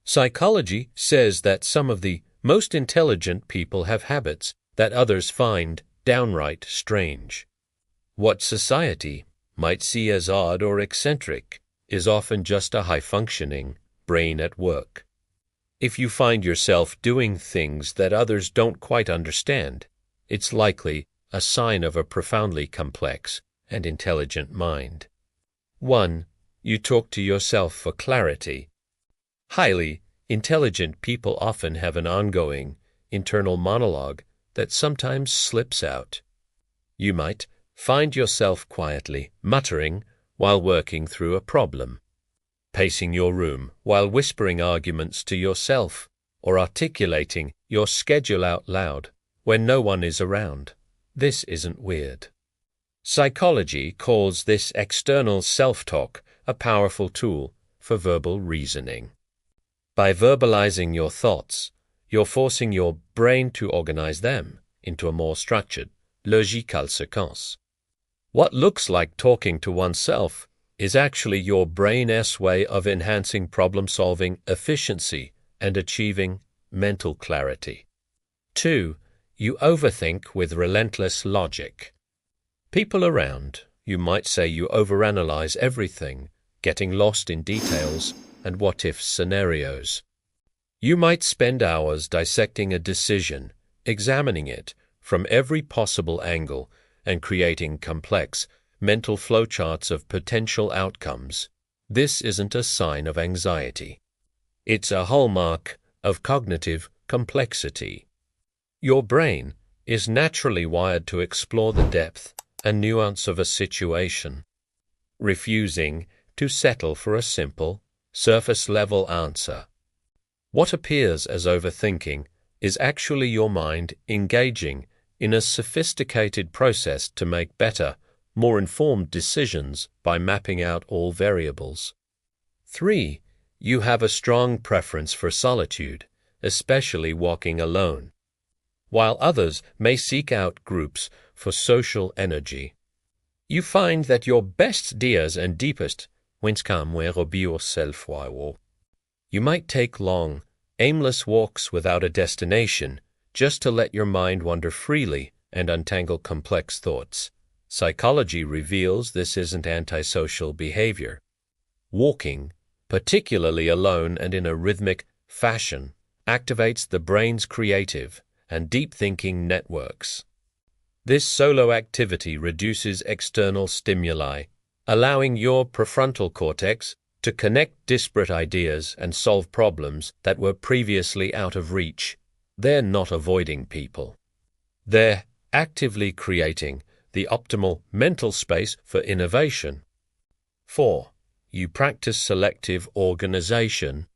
Psychology says that some of the most intelligent people have habits that others find downright strange. What society might see as odd or eccentric is often just a high-functioning brain at work. If you find yourself doing things that others don't quite understand, it's likely a sign of a profoundly complex and intelligent mind. 1. You talk to yourself for clarity. Highly intelligent people often have an ongoing internal monologue that sometimes slips out. You might find yourself quietly muttering while working through a problem, pacing your room while whispering arguments to yourself, or articulating your schedule out loud when no one is around. This isn't weird. Psychology calls this external self-talk a powerful tool for verbal reasoning. By verbalizing your thoughts, you're forcing your brain to organize them into a more structured, logical séquence. What looks like talking to oneself is actually your brain's way of enhancing problem-solving efficiency and achieving mental clarity. 2. You overthink with relentless logic. People around you might say you overanalyze everything, getting lost in details and what-if scenarios. You might spend hours dissecting a decision, examining it from every possible angle, and creating complex mental flowcharts of potential outcomes. This isn't a sign of anxiety. It's a hallmark of cognitive complexity. Your brain is naturally wired to explore the depth and nuance of a situation, refusing to settle for a simple, surface-level answer. What appears as overthinking is actually your mind engaging in a sophisticated process to make better, more informed decisions by mapping out all variables. 3. You have a strong preference for solitude, especially walking alone. While others may seek out groups for social energy, you find that your best ideas and deepest you might take long, aimless walks without a destination just to let your mind wander freely and untangle complex thoughts. Psychology reveals this isn't antisocial behavior. Walking, particularly alone and in a rhythmic fashion, activates the brain's creative and deep-thinking networks. This solo activity reduces external stimuli, allowing your prefrontal cortex to connect disparate ideas and solve problems that were previously out of reach. They're not avoiding people. They're actively creating the optimal mental space for innovation. 4. You practice selective organization.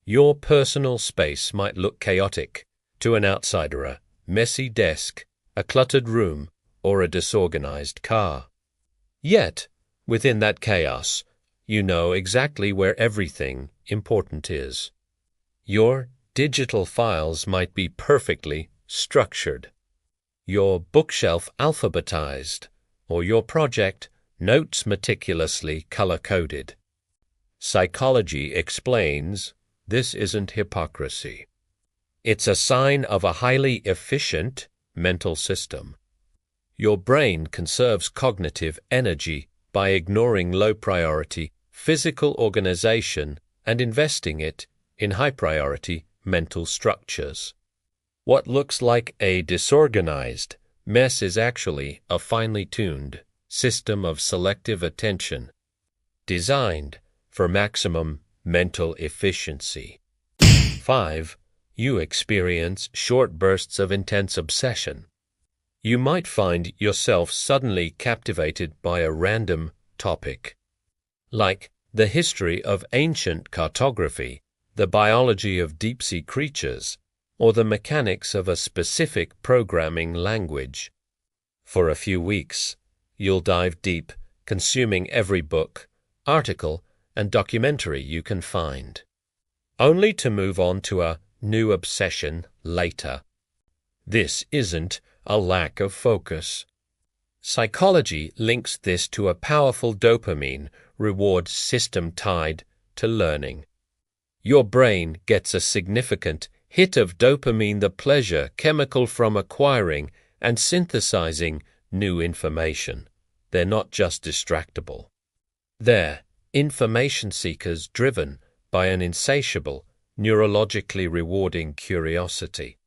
Your personal space might look chaotic to an outsider: a messy desk, a cluttered room, or a disorganized car. Yet, within that chaos, you know exactly where everything important is. Your digital files might be perfectly structured, your bookshelf alphabetized, or your project notes meticulously color-coded. Psychology explains this isn't hypocrisy. It's a sign of a highly efficient mental system. Your brain conserves cognitive energy by ignoring low-priority physical organization and investing it in high-priority mental structures. What looks like a disorganized mess is actually a finely tuned system of selective attention, designed for maximum mental efficiency. 5. You experience short bursts of intense obsession. You might find yourself suddenly captivated by a random topic, like the history of ancient cartography, the biology of deep-sea creatures, or the mechanics of a specific programming language. For a few weeks, you'll dive deep, consuming every book, article, and documentary you can find, only to move on to a new obsession later. This isn't a lack of focus. Psychology links this to a powerful dopamine reward system tied to learning. your brain gets a significant hit of dopamine, the pleasure chemical from acquiring and synthesizing new information. They're not just distractible. They're information seekers driven by an insatiable, neurologically rewarding curiosity.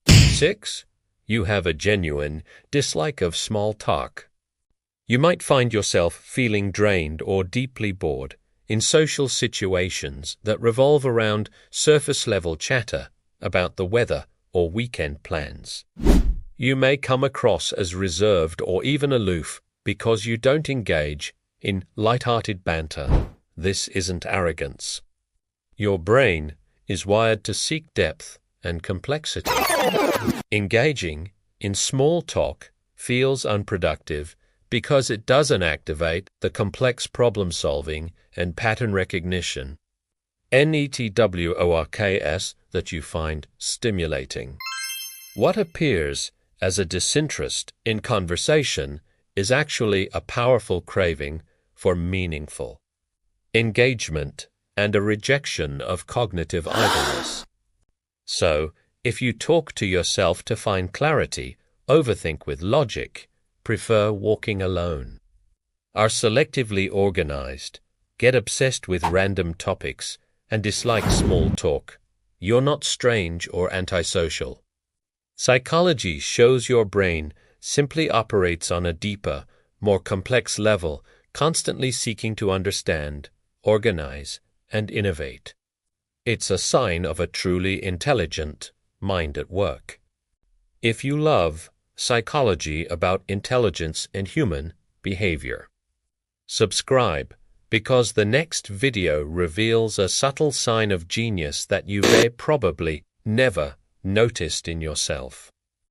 6. You have a genuine dislike of small talk. You might find yourself feeling drained or deeply bored in social situations that revolve around surface-level chatter about the weather or weekend plans. You may come across as reserved or even aloof because you don't engage in light-hearted banter. This isn't arrogance. Your brain is wired to seek depth and complexity. Engaging in small talk feels unproductive because it doesn't activate the complex problem-solving and pattern recognition networks that you find stimulating. What appears as a disinterest in conversation is actually a powerful craving for meaningful engagement and a rejection of cognitive idleness. So, if you talk to yourself to find clarity, overthink with logic, prefer walking alone, are selectively organized, get obsessed with random topics, and dislike small talk, you're not strange or antisocial. Psychology shows your brain simply operates on a deeper, more complex level, constantly seeking to understand, organize, and innovate. It's a sign of a truly intelligent mind at work. If you love psychology about intelligence and human behavior, subscribe, because the next video reveals a subtle sign of genius that you very probably never noticed in yourself.